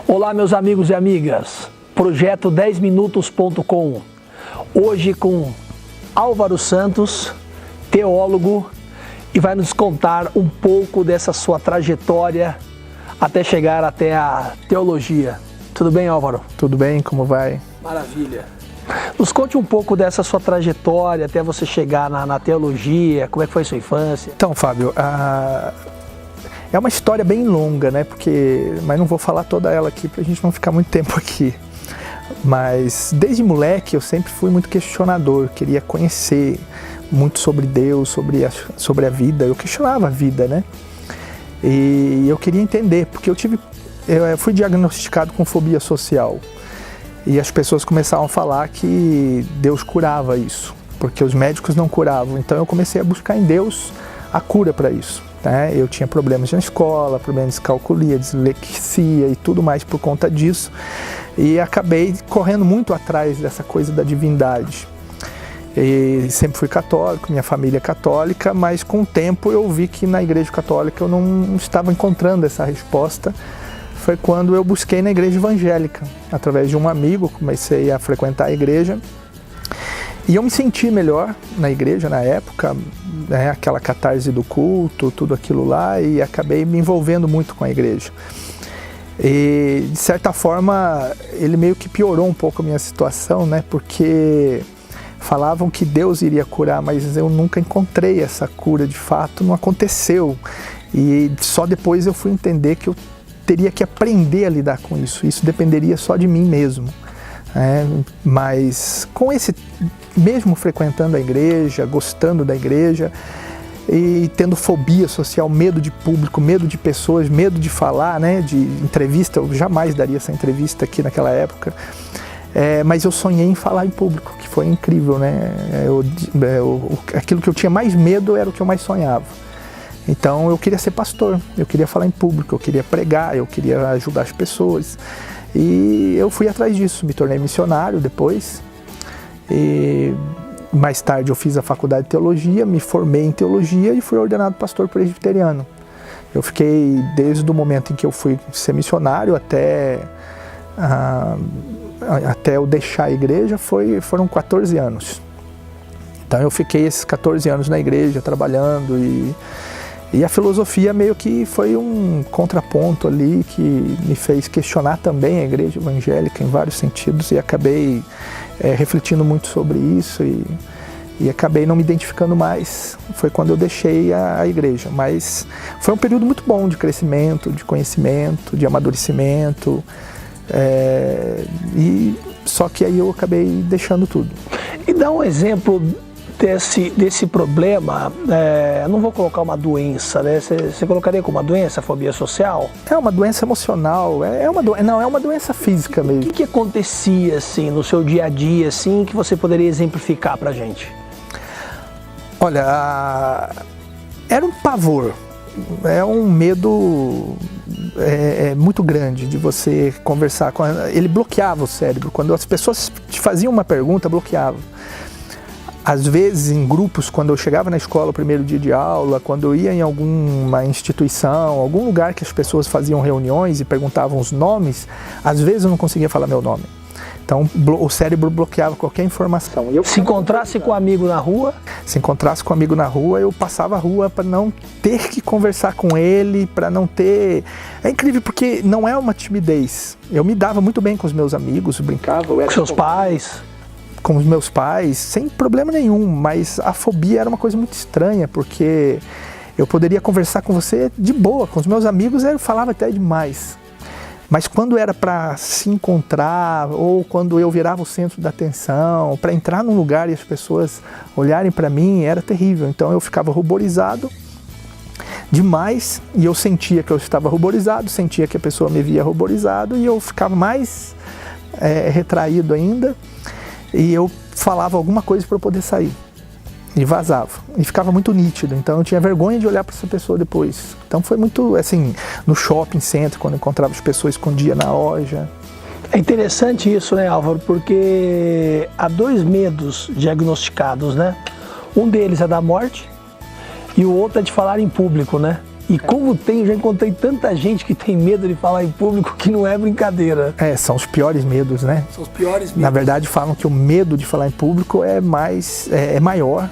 Olá, meus amigos e amigas, projeto 10minutos.com, hoje com Álvaro Santos, teólogo, e vai nos contar um pouco dessa sua trajetória até chegar até a teologia. Tudo bem, Álvaro? Tudo bem, como vai? Maravilha. Nos conte um pouco dessa sua trajetória até você chegar na teologia, como é que foi a sua infância? Então, Fábio, é uma história bem longa, né? Mas não vou falar toda ela aqui para a gente não ficar muito tempo aqui. Mas desde moleque eu sempre fui muito questionador, queria conhecer muito sobre Deus, sobre a vida. Eu questionava a vida, né? E eu queria entender, porque eu fui diagnosticado com fobia social. E as pessoas começavam a falar que Deus curava isso, porque os médicos não curavam. Então eu comecei a buscar em Deus a cura para isso. Eu tinha problemas na escola, problemas de descalculia, dislexia e tudo mais por conta disso. E acabei correndo muito atrás dessa coisa da divindade. E sempre fui católico, minha família é católica, mas com o tempo eu vi que na igreja católica eu não estava encontrando essa resposta. Foi quando eu busquei na igreja evangélica. Através de um amigo, comecei a frequentar a igreja. E eu me senti melhor na igreja na época, né, aquela catarse do culto, tudo aquilo lá, e acabei me envolvendo muito com a igreja. E, de certa forma, ele meio que piorou um pouco a minha situação, né, porque falavam que Deus iria curar, mas eu nunca encontrei essa cura de fato, não aconteceu. E só depois eu fui entender que eu teria que aprender a lidar com isso, isso dependeria só de mim mesmo. Mas com mesmo frequentando a igreja, gostando da igreja e tendo fobia social, medo de público, medo de pessoas, medo de falar, né, de entrevista, eu jamais daria essa entrevista aqui naquela época, mas eu sonhei em falar em público, que foi incrível, né? Aquilo que eu tinha mais medo era o que eu mais sonhava. Então eu queria ser pastor, eu queria falar em público, eu queria pregar, eu queria ajudar as pessoas. E eu fui atrás disso, me tornei missionário depois. E mais tarde eu fiz a faculdade de teologia, me formei em teologia e fui ordenado pastor presbiteriano. Eu fiquei, desde o momento em que eu fui ser missionário até eu deixar a igreja, foram 14 anos. Então eu fiquei esses 14 anos na igreja trabalhando e a filosofia meio que foi um contraponto ali que me fez questionar também a igreja evangélica em vários sentidos e acabei refletindo muito sobre isso e acabei não me identificando mais. Foi quando eu deixei a igreja, mas foi um período muito bom de crescimento, de conhecimento, de amadurecimento, e só que aí eu acabei deixando tudo. E dá um exemplo desse problema, eu não vou colocar uma doença, né? Você colocaria como uma doença, a fobia social? É uma doença emocional, não, é uma doença física mesmo. O que acontecia assim, no seu dia a dia assim, que você poderia exemplificar pra gente? Olha, era um pavor, é um medo muito grande de você conversar com ele bloqueava o cérebro, quando as pessoas te faziam uma pergunta, bloqueava. Às vezes, em grupos, quando eu chegava na escola, o primeiro dia de aula, quando eu ia em alguma instituição, algum lugar que as pessoas faziam reuniões e perguntavam os nomes, às vezes eu não conseguia falar meu nome. Então, o cérebro bloqueava qualquer informação. Se encontrasse com um amigo na rua? Se encontrasse com um amigo na rua, eu passava a rua para não ter que conversar com ele, para não ter... É incrível, porque não é uma timidez. Eu me dava muito bem com os meus amigos, brincava. Com seus pais? Com os meus pais, sem problema nenhum, mas a fobia era uma coisa muito estranha, porque eu poderia conversar com você de boa, com os meus amigos eu falava até demais, mas quando era para se encontrar, ou quando eu virava o centro da atenção, para entrar num lugar e as pessoas olharem para mim, era terrível, então eu ficava ruborizado demais, e eu sentia que eu estava ruborizado, sentia que a pessoa me via ruborizado, e eu ficava mais retraído ainda, e eu falava alguma coisa para eu poder sair. E vazava. E ficava muito nítido. Então eu tinha vergonha de olhar para essa pessoa depois. Então foi muito, assim, no shopping center, quando eu encontrava as pessoas, escondia na loja. É interessante isso, né, Álvaro? Porque há dois medos diagnosticados, né? Um deles é da morte e o outro é de falar em público, né? E como tem, já encontrei tanta gente que tem medo de falar em público que não é brincadeira. São os piores medos, né? São os piores medos. Na verdade, falam que o medo de falar em público é maior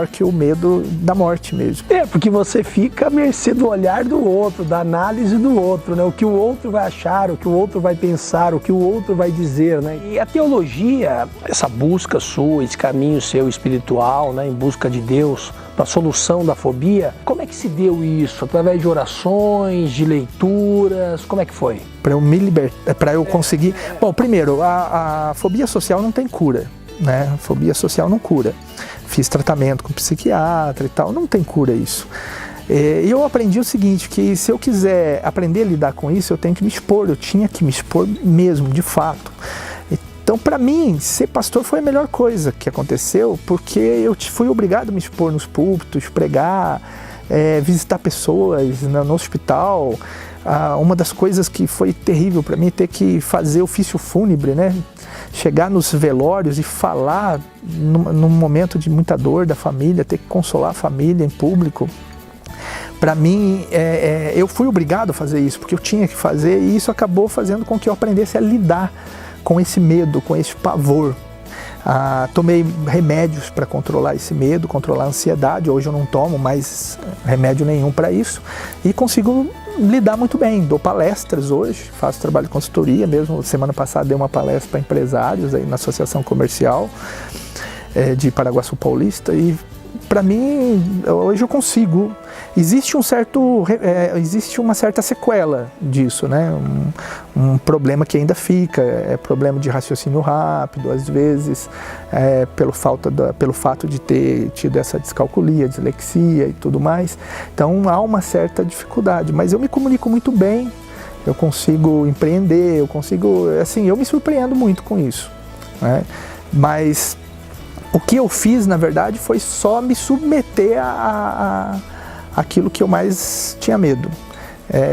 que o medo da morte mesmo. Porque você fica à mercê do olhar do outro, da análise do outro, né? O que o outro vai achar, o que o outro vai pensar, o que o outro vai dizer, né? E a teologia, essa busca sua, esse caminho seu espiritual, né? Em busca de Deus, para a solução da fobia, como é que se deu isso? Através de orações, de leituras, como é que foi? Para eu me libertar, para eu conseguir... Bom, primeiro, a fobia social não tem cura, né? A fobia social não cura. Fiz tratamento com psiquiatra e tal, não tem cura isso. E eu aprendi o seguinte, que se eu quiser aprender a lidar com isso, eu tenho que me expor, eu tinha que me expor mesmo, de fato. Então, para mim, ser pastor foi a melhor coisa que aconteceu, porque eu fui obrigado a me expor nos púlpitos, pregar, visitar pessoas no hospital. Uma das coisas que foi terrível para mim é ter que fazer ofício fúnebre, né? Chegar nos velórios e falar num momento de muita dor da família, ter que consolar a família em público. Para mim, eu fui obrigado a fazer isso, porque eu tinha que fazer, e isso acabou fazendo com que eu aprendesse a lidar com esse medo, com esse pavor. Tomei remédios para controlar esse medo, controlar a ansiedade. Hoje eu não tomo mais remédio nenhum para isso e consigo lidar muito bem. Dou palestras hoje, faço trabalho de consultoria mesmo. Semana passada dei uma palestra para empresários aí na Associação Comercial de Paraguaçu Paulista, e para mim hoje eu consigo. Existe uma certa sequela disso, né? Um problema que ainda fica, problema de raciocínio rápido, às vezes, pelo fato de ter tido essa descalculia, dislexia e tudo mais. Então há uma certa dificuldade, mas eu me comunico muito bem, eu consigo empreender, eu me surpreendo muito com isso, né? Mas o que eu fiz, na verdade, foi só me submeter aquilo que eu mais tinha medo.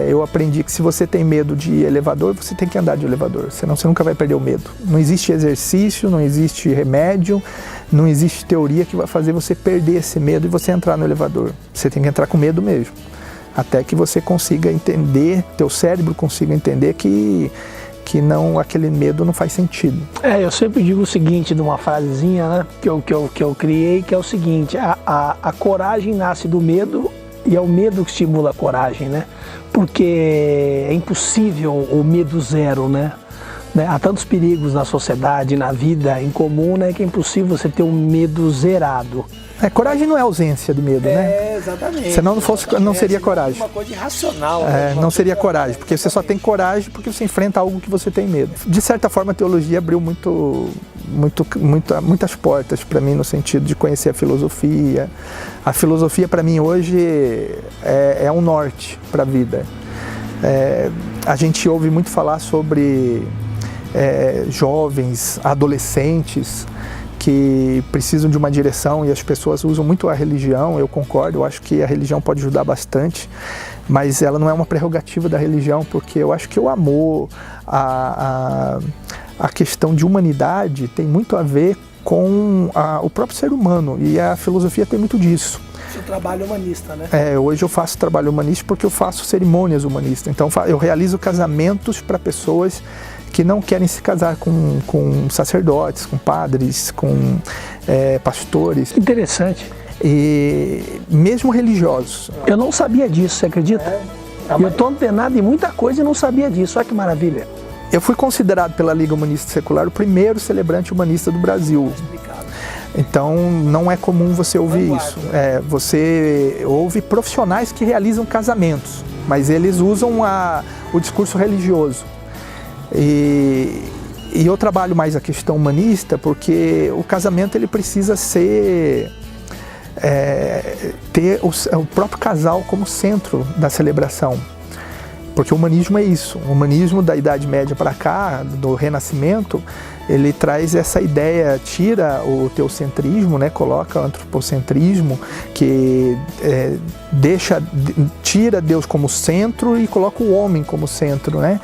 Eu aprendi que se você tem medo de elevador, você tem que andar de elevador, senão você nunca vai perder o medo. Não existe exercício, não existe remédio, não existe teoria que vai fazer você perder esse medo e você entrar no elevador. Você tem que entrar com medo mesmo, até que você consiga entender, teu cérebro consiga entender que aquele medo não faz sentido. Eu sempre digo o seguinte, de uma frasezinha, né, que eu criei, que é o seguinte: a coragem nasce do medo e é o medo que estimula a coragem, né? Porque é impossível o medo zero, né? Há tantos perigos na sociedade, na vida em comum, né, que é impossível você ter um medo zerado. Coragem não é ausência de medo, né? Exatamente. Senão não seria coragem. Uma coisa irracional. Não seria coragem, porque você só tem coragem porque você enfrenta algo que você tem medo. De certa forma, a teologia abriu muitas portas para mim, no sentido de conhecer a filosofia. A filosofia, para mim, hoje, é um norte para a vida. A gente ouve muito falar sobre jovens, adolescentes, que precisam de uma direção, e as pessoas usam muito a religião. Eu concordo, eu acho que a religião pode ajudar bastante, mas ela não é uma prerrogativa da religião, porque eu acho que o amor, a questão de humanidade tem muito a ver com o próprio ser humano, e a filosofia tem muito disso. Seu trabalho humanista, né? Hoje eu faço trabalho humanista porque eu faço cerimônias humanistas, então eu realizo casamentos para pessoas que não querem se casar com sacerdotes, com padres, com pastores. Interessante. E mesmo religiosos. Eu não sabia disso, você acredita? Eu estou antenado em muita coisa e não sabia disso, olha que maravilha. Eu fui considerado pela Liga Humanista Secular o primeiro celebrante humanista do Brasil. Então não é comum você ouvir isso. Você ouve profissionais que realizam casamentos, mas eles usam o discurso religioso. E eu trabalho mais a questão humanista, porque o casamento ele precisa ter o próprio casal como centro da celebração, porque o humanismo é isso. O humanismo da Idade Média para cá, do Renascimento, ele traz essa ideia, tira o teocentrismo, né, coloca o antropocentrismo, que tira Deus como centro e coloca o homem como centro, né?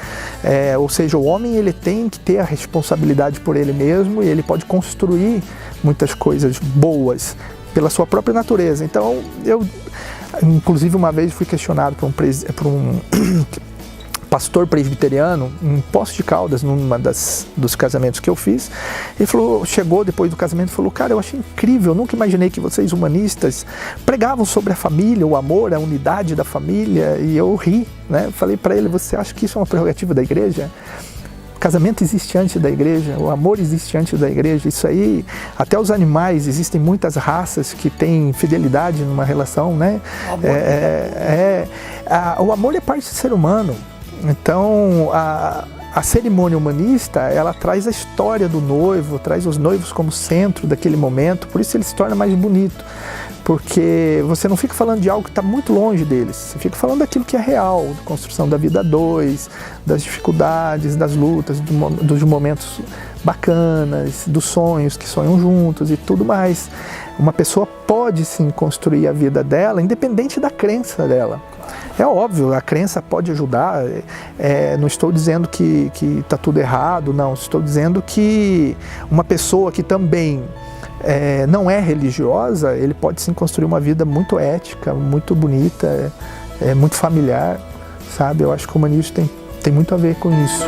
Ou seja, o homem ele tem que ter a responsabilidade por ele mesmo, e ele pode construir muitas coisas boas pela sua própria natureza. Então, Inclusive uma vez fui questionado por um pastor presbiteriano em Poços de Caldas, numa dos casamentos que eu fiz. Ele falou, chegou depois do casamento e falou, cara, eu achei incrível, eu nunca imaginei que vocês humanistas pregavam sobre a família, o amor, a unidade da família, e eu ri, né? Falei para ele, você acha que isso é uma prerrogativa da igreja? O casamento existe antes da igreja, o amor existe antes da igreja, isso aí, até os animais, existem muitas raças que têm fidelidade numa relação, né? O amor é parte do ser humano. Então, a cerimônia humanista, ela traz a história do noivo, traz os noivos como centro daquele momento, por isso ele se torna mais bonito, porque você não fica falando de algo que está muito longe deles, você fica falando daquilo que é real, da construção da vida a dois, das dificuldades, das lutas, dos momentos bacanas, dos sonhos que sonham juntos e tudo mais. Uma pessoa pode sim construir a vida dela, independente da crença dela. É óbvio, a crença pode ajudar, não estou dizendo que está tudo errado, não, estou dizendo que uma pessoa que também não é religiosa, ele pode sim construir uma vida muito ética, muito bonita, muito familiar, sabe? Eu acho que o humanismo tem muito a ver com isso.